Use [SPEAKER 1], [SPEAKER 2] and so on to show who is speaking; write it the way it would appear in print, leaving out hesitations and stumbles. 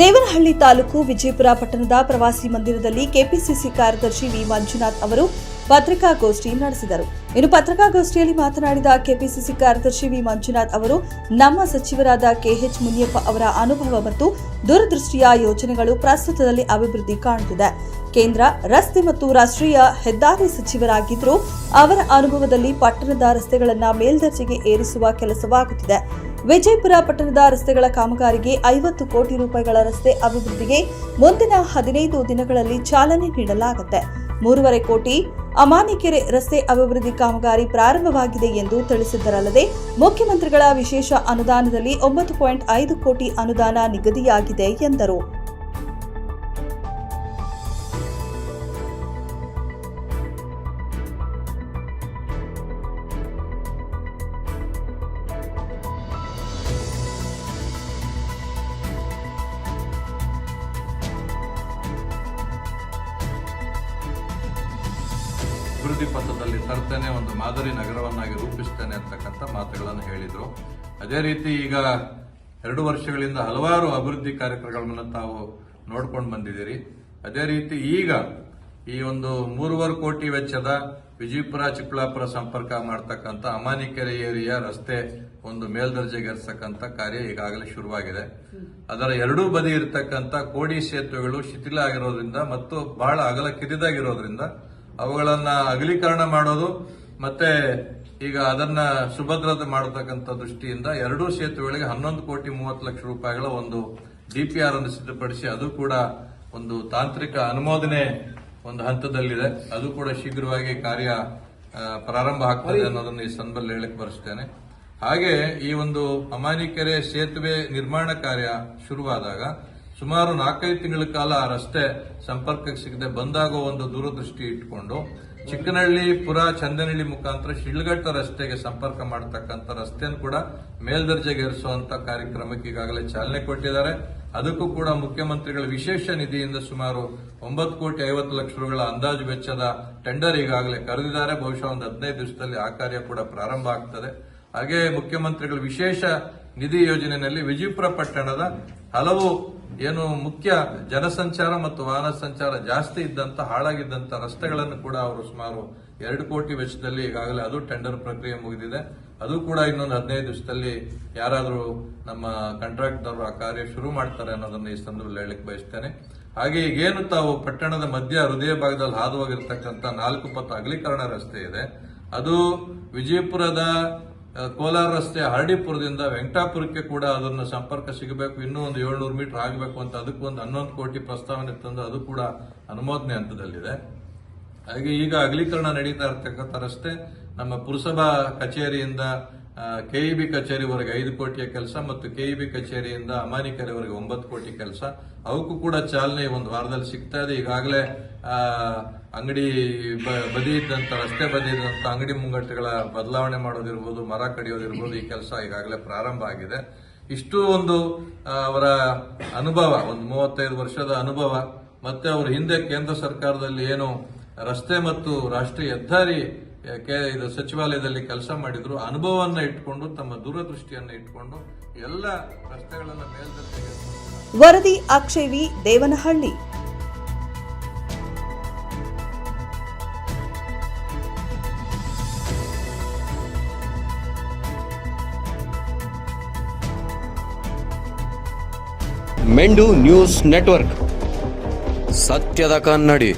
[SPEAKER 1] ದೇವನಹಳ್ಳಿ ತಾಲೂಕು ವಿಜಯಪುರ ಪಟ್ಟಣದ ಪ್ರವಾಸಿ ಮಂದಿರದಲ್ಲಿ ಕೆಪಿಸಿಸಿ ಕಾರ್ಯದರ್ಶಿ ವಿ ಮಂಜುನಾಥ್ ಅವರು ಪತ್ರಿಕಾಗೋಷ್ಠಿ ನಡೆಸಿದರು. ಇನ್ನು ಪತ್ರಿಕಾಗೋಷ್ಠಿಯಲ್ಲಿ ಮಾತನಾಡಿದ ಕೆಪಿಸಿಸಿ ಕಾರ್ಯದರ್ಶಿ ವಿ ಮಂಜುನಾಥ್ ಅವರು ನಮ್ಮ ಸಚಿವರಾದ ಕೆಎಚ್ ಮುನಿಯಪ್ಪ ಅವರ ಅನುಭವ ಮತ್ತು ದೂರದೃಷ್ಟಿಯ ಯೋಜನೆಗಳು ಪ್ರಸ್ತುತದಲ್ಲಿ ಅಭಿವೃದ್ಧಿ ಕಾಣುತ್ತಿದೆ. ಕೇಂದ್ರ ರಸ್ತೆ ಮತ್ತು ರಾಷ್ಟ್ರೀಯ ಹೆದ್ದಾರಿ ಸಚಿವರಾಗಿದ್ದರೂ ಅವರ ಅನುಭವದಲ್ಲಿ ಪಟ್ಟಣದ ರಸ್ತೆಗಳನ್ನು ಮೇಲ್ದರ್ಜೆಗೆ ಏರಿಸುವ ಕೆಲಸವಾಗುತ್ತಿದೆ. ವಿಜಯಪುರ ಪಟ್ಟಣದ ರಸ್ತೆಗಳ ಕಾಮಗಾರಿಗೆ 50 ಕೋಟಿ ರೂಪಾಯಿಗಳ ರಸ್ತೆ ಅಭಿವೃದ್ಧಿಗೆ ಮುಂದಿನ 15 ದಿನಗಳಲ್ಲಿ ಚಾಲನೆ ನೀಡಲಾಗುತ್ತೆ. 3.5 ಕೋಟಿ ಅಮಾನಿಕೆರೆ ರಸ್ತೆ ಅಭಿವೃದ್ಧಿ ಕಾಮಗಾರಿ ಪ್ರಾರಂಭವಾಗಿದೆ ಎಂದು ತಿಳಿಸಿದ್ದರಲ್ಲದೆ ಮುಖ್ಯಮಂತ್ರಿಗಳ ವಿಶೇಷ ಅನುದಾನದಲ್ಲಿ 9.5 ಕೋಟಿ ಅನುದಾನ ನಿಗದಿಯಾಗಿದೆ ಎಂದರು.
[SPEAKER 2] ಅಭಿವೃದ್ಧಿ ಪಥದಲ್ಲಿ ತರ್ತೇನೆ, ಒಂದು ಮಾದರಿ ನಗರವನ್ನಾಗಿ ರೂಪಿಸ್ತೇನೆ ಅಂತಕ್ಕಂಥ ಮಾತುಗಳನ್ನು ಹೇಳಿದ್ರು. ಅದೇ ರೀತಿ ಈಗ 2 ವರ್ಷಗಳಿಂದ ಹಲವಾರು ಅಭಿವೃದ್ಧಿ ಕಾರ್ಯಕ್ರಮಗಳನ್ನು ತಾವು ನೋಡ್ಕೊಂಡು ಬಂದಿದ್ದೀರಿ. ಅದೇ ರೀತಿ ಈಗ ಈ ಒಂದು 3.5 ಕೋಟಿ ವೆಚ್ಚದ ವಿಜಯಪುರ ಚಿಕ್ಕಬಳ್ಳಾಪುರ ಸಂಪರ್ಕ ಮಾಡತಕ್ಕಂಥ ಅಮಾನಿಕೆರೆ ಏರಿಯಾ ರಸ್ತೆ ಒಂದು ಮೇಲ್ದರ್ಜೆಗೇರಿಸತಕ್ಕಂಥ ಕಾರ್ಯ ಈಗಾಗಲೇ ಶುರುವಾಗಿದೆ. ಅದರ ಎರಡೂ ಬದಿ ಇರತಕ್ಕಂಥ ಕೋಡಿ ಸೇತುವೆಗಳು ಶಿಥಿಲ ಆಗಿರೋದ್ರಿಂದ ಮತ್ತು ಬಹಳ ಅಗಲ ಕಿರಿದಾಗಿರೋದ್ರಿಂದ ಅವುಗಳನ್ನ ಅಗಲೀಕರಣ ಮಾಡೋದು ಮತ್ತೆ ಈಗ ಅದನ್ನ ಸುಭದ್ರತೆ ಮಾಡತಕ್ಕಂಥ ದೃಷ್ಟಿಯಿಂದ 2 ಸೇತುವೆಗಳಿಗೆ 11 ಕೋಟಿ 30 ಲಕ್ಷ ರೂಪಾಯಿಗಳ ಒಂದು ಡಿಪಿಆರ್ ಅನ್ನು ಸಿದ್ಧಪಡಿಸಿ ಅದು ಕೂಡ ಒಂದು ತಾಂತ್ರಿಕ ಅನುಮೋದನೆ ಒಂದು ಹಂತದಲ್ಲಿದೆ. ಅದು ಕೂಡ ಶೀಘ್ರವಾಗಿ ಕಾರ್ಯ ಪ್ರಾರಂಭ ಆಗ್ತದೆ ಅನ್ನೋದನ್ನು ಈ ಸಂದರ್ಭದಲ್ಲಿ ಹೇಳಕ್ಕೆ ಬಯಸ್ತೇನೆ. ಹಾಗೆ ಈ ಒಂದು ಅಮಾನಿಕೆರೆ ಸೇತುವೆ ನಿರ್ಮಾಣ ಕಾರ್ಯ ಶುರುವಾದಾಗ ಸುಮಾರು 4-5 ತಿಂಗಳ ಕಾಲ ಆ ರಸ್ತೆ ಸಂಪರ್ಕಕ್ಕೆ ಸಿಗದೆ ಬಂದಾಗೋ ಒಂದು ದೂರದೃಷ್ಟಿ ಇಟ್ಕೊಂಡು ಚಿಕ್ಕನಹಳ್ಳಿ ಪುರ ಚಂದನಹಳ್ಳಿ ಮುಖಾಂತರ ಶಿಡ್ಲಘಟ್ಟ ರಸ್ತೆಗೆ ಸಂಪರ್ಕ ಮಾಡತಕ್ಕಂಥ ರಸ್ತೆಯನ್ನು ಕೂಡ ಮೇಲ್ದರ್ಜೆಗೇರಿಸುವಂತ ಕಾರ್ಯಕ್ರಮಕ್ಕೆ ಈಗಾಗಲೇ ಚಾಲನೆ ಕೊಟ್ಟಿದ್ದಾರೆ. ಅದಕ್ಕೂ ಕೂಡ ಮುಖ್ಯಮಂತ್ರಿಗಳ ವಿಶೇಷ ನಿಧಿಯಿಂದ ಸುಮಾರು 9 ಕೋಟಿ 50 ಲಕ್ಷ ರೂಗಳ ಅಂದಾಜು ವೆಚ್ಚದ ಟೆಂಡರ್ ಈಗಾಗಲೇ ಕರೆದಿದ್ದಾರೆ. ಬಹುಶಃ ಒಂದು 15 ದಿವಸದಲ್ಲಿ ಆ ಕಾರ್ಯ ಕೂಡ ಪ್ರಾರಂಭ ಆಗ್ತದೆ. ಹಾಗೆ ಮುಖ್ಯಮಂತ್ರಿಗಳ ವಿಶೇಷ ನಿಧಿ ಯೋಜನೆಯಲ್ಲಿ ವಿಜಯಪುರ ಪಟ್ಟಣದ ಹಲವು ಏನು ಮುಖ್ಯ ಜನಸಂಚಾರ ಮತ್ತು ವಾಹನ ಸಂಚಾರ ಜಾಸ್ತಿ ಇದ್ದಂತ ಹಾಳಾಗಿದ್ದಂತ ರಸ್ತೆಗಳನ್ನು ಕೂಡ ಅವರು ಸುಮಾರು 2 ಕೋಟಿ ವೆಚ್ಚದಲ್ಲಿ ಈಗಾಗಲೇ ಅದು ಟೆಂಡರ್ ಪ್ರಕ್ರಿಯೆ ಮುಗಿದಿದೆ. ಅದು ಕೂಡ ಇನ್ನೊಂದು 15 ದಿವಸದಲ್ಲಿ ಯಾರಾದರೂ ನಮ್ಮ ಕಾಂಟ್ರಾಕ್ಟರ್ ಆ ಕಾರ್ಯ ಶುರು ಮಾಡ್ತಾರೆ ಅನ್ನೋದನ್ನು ಈ ಸಂದರ್ಭದಲ್ಲಿ ಹೇಳಲಿಕ್ಕೆ ಬಯಸ್ತೇನೆ. ಹಾಗೆ ಈಗೇನು ತಾವು ಪಟ್ಟಣದ ಮಧ್ಯ ಹೃದಯ ಭಾಗದಲ್ಲಿ ಹಾದು ಹೋಗಿರ್ತಕ್ಕಂಥ 4 ಪಥ ಅಗಲೀಕರಣ ರಸ್ತೆ ಇದೆ, ಅದು ವಿಜಯಪುರದ ಕೋಲಾರ ರಸ್ತೆ ಹರಡಿಪುರದಿಂದ ವೆಂಕಟಾಪುರಕ್ಕೆ ಕೂಡ ಅದನ್ನು ಸಂಪರ್ಕ ಸಿಗಬೇಕು, ಇನ್ನೂ ಒಂದು 700 ಮೀಟರ್ ಆಗಬೇಕು ಅಂತ ಅದಕ್ಕೊಂದು 11 ಕೋಟಿ ಪ್ರಸ್ತಾವನೆ ತಂದು ಅದು ಕೂಡ ಅನುಮೋದನೆ ಹಂತದಲ್ಲಿದೆ. ಹಾಗೆ ಈಗ ಅಗಲೀಕರಣ ನಡೀತಾ ಇರತಕ್ಕಂಥ ರಸ್ತೆ ನಮ್ಮ ಪುರಸಭಾ ಕಚೇರಿಯಿಂದ ಕೆಇಬಿ ಕಚೇರಿವರೆಗೆ 5 ಕೋಟಿಯ ಕೆಲಸ ಮತ್ತು ಕೆಇಬಿ ಕಚೇರಿಯಿಂದ ಅಮಾನಿಕೆರೆವರೆಗೆ 9 ಕೋಟಿ ಕೆಲಸ, ಅವಕ್ಕೂ ಕೂಡ ಚಾಲನೆ ಒಂದು ವಾರದಲ್ಲಿ ಸಿಗ್ತಾ ಇದೆ. ಈಗಾಗಲೇ ಅಂಗಡಿ ಬದಿ ಇದ್ದಂತ ರಸ್ತೆ ಬದಿ ಇದ್ದಂತ ಅಂಗಡಿ ಮುಂಗಟ್ಟುಗಳ ಬದಲಾವಣೆ ಮಾಡೋದಿರ್ಬೋದು, ಮರ ಕಡಿಯೋದಿರ್ಬೋದು, ಈ ಕೆಲಸ ಈಗಾಗಲೇ ಪ್ರಾರಂಭ ಆಗಿದೆ. ಇಷ್ಟು ಒಂದು ಅವರ ಅನುಭವ, ಒಂದು 35 ವರ್ಷದ ಅನುಭವ, ಮತ್ತೆ ಅವರು ಹಿಂದೆ ಕೇಂದ್ರ ಸರ್ಕಾರದಲ್ಲಿ ಏನು ರಸ್ತೆ ಮತ್ತು ರಾಷ್ಟ್ರೀಯ ಹೆದ್ದಾರಿ ಇದು ಸಚಿವಾಲಯದಲ್ಲಿ ಕೆಲಸ ಮಾಡಿದ್ರು, ಅನುಭವವನ್ನ ಇಟ್ಕೊಂಡು ತಮ್ಮ ದೂರದೃಷ್ಟಿಯನ್ನ ಇಟ್ಕೊಂಡು ಎಲ್ಲ ರಸ್ತೆಗಳನ್ನ ಮೇಲ್ದರ್ಜೆಗೆ.
[SPEAKER 1] ವರದಿ ಅಕ್ಷಯ್ ವಿ, ದೇವನಹಳ್ಳಿ.
[SPEAKER 3] ಮೆಂಡು ನ್ಯೂಸ್ ನೆಟ್ವರ್ಕ್, ಸತ್ಯದ ಕನ್ನಡಿ.